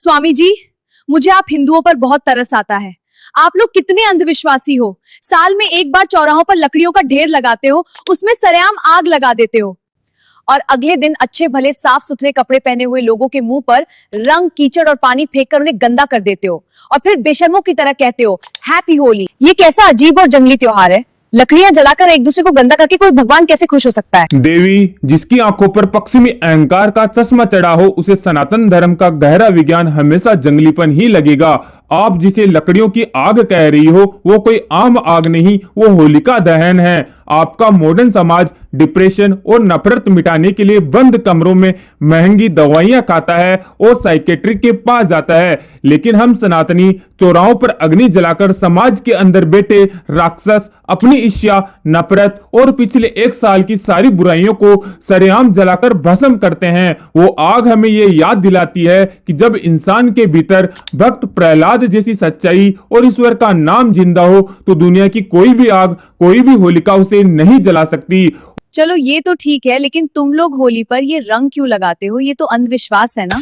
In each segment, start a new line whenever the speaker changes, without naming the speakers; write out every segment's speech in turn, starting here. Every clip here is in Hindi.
स्वामी जी, मुझे आप हिंदुओं पर बहुत तरस आता है। आप लोग कितने अंधविश्वासी हो। साल में एक बार चौराहों पर लकड़ियों का ढेर लगाते हो, उसमें सरेआम आग लगा देते हो और अगले दिन अच्छे भले साफ सुथरे कपड़े पहने हुए लोगों के मुंह पर रंग, कीचड़ और पानी फेंककर उन्हें गंदा कर देते हो और फिर बेशर्मों की तरह कहते हो हैप्पी होली। ये कैसा अजीब और जंगली त्योहार है। लकड़ियां जलाकर एक दूसरे को गंदा करके कोई भगवान कैसे खुश हो सकता है।
देवी, जिसकी आंखों पर पश्चिमी अहंकार का चश्मा चढ़ा हो, उसे सनातन धर्म का गहरा विज्ञान हमेशा जंगलीपन ही लगेगा। आप जिसे लकड़ियों की आग कह रही हो, वो कोई आम आग नहीं, वो होलिका दहन है। आपका मॉडर्न समाज डिप्रेशन और नफरत मिटाने के लिए बंद कमरों में महंगी दवाइयां खाता है और साइकेट्रिक के पास जाता है, लेकिन हम सनातनी चौराहों पर अग्नि जलाकर समाज के अंदर बैठे राक्षस अपनी ईर्ष्या, नफरत और पिछले 1 साल की सारी बुराइयों को सरेआम जलाकर भस्म करते हैं। वो आग हमें ये याद दिलाती है कि जब इंसान के भीतर भक्त प्रहलाद जैसी सच्चाई और ईश्वर का नाम जिंदा हो, तो दुनिया की कोई भी आग, कोई भी होलिका उसे नहीं जला सकती।
चलो ये तो ठीक है, लेकिन तुम लोग होली पर ये रंग क्यों लगाते हो? ये तो अंधविश्वास है ना।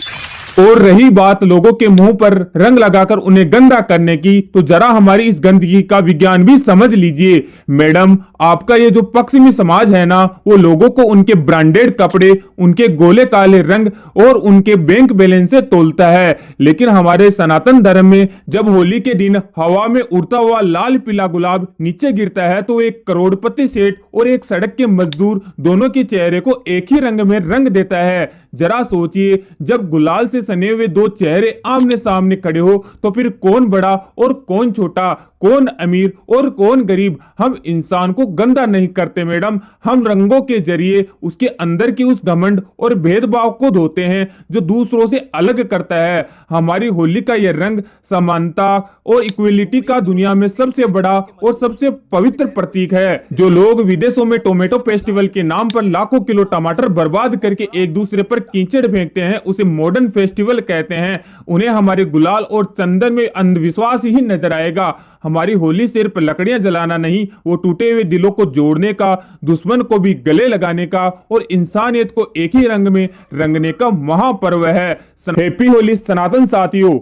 और रही बात लोगों के मुंह पर रंग लगाकर उन्हें गंदा करने की, तो जरा हमारी इस गंदगी का विज्ञान भी समझ लीजिए। मैडम, आपका ये जो पश्चिमी समाज है ना, वो लोगों को उनके ब्रांडेड कपड़े, उनके गोले काले रंग और उनके बैंक बैलेंस से तोलता है, लेकिन हमारे सनातन धर्म में जब होली के दिन हवा में उड़ता हुआ लाल पीला गुलाब नीचे गिरता है, तो एक करोड़पति सेठ और एक सड़क के मजदूर दोनों के चेहरे को एक ही रंग में रंग देता है। जरा सोचिए, जब गुलाल से सने हुए 2 चेहरे आमने सामने खड़े हो, तो फिर कौन बड़ा और कौन छोटा, कौन अमीर और कौन गरीब। हम इंसान को गंदा नहीं करते मैडम, हम रंगों के जरिए उसके अंदर की उस घमंड और भेदभाव को धोते हैं जो दूसरों से अलग करता है। हमारी होली का यह रंग समानता और इक्वलिटी का दुनिया में सबसे बड़ा और सबसे पवित्र प्रतीक है। जो लोग विदेशों में टोमेटो फेस्टिवल के नाम पर लाखों किलो टमाटर बर्बाद करके एक दूसरे पर कीचड़ फेंकते हैं, उसे मॉडर्न फेस्टिवल कहते हैं। उन्हें हमारे गुलाल और चंदन में अंधविश्वास ही नजर आएगा। हमारी होली सिर्फ लकड़ियां जलाना नहीं, वो टूटे हुए दिलों को जोड़ने का, दुश्मन को भी गले लगाने का और इंसानियत को एक ही रंग में रंगने का महापर्व है। हैप्पी होली सनातन साथियों।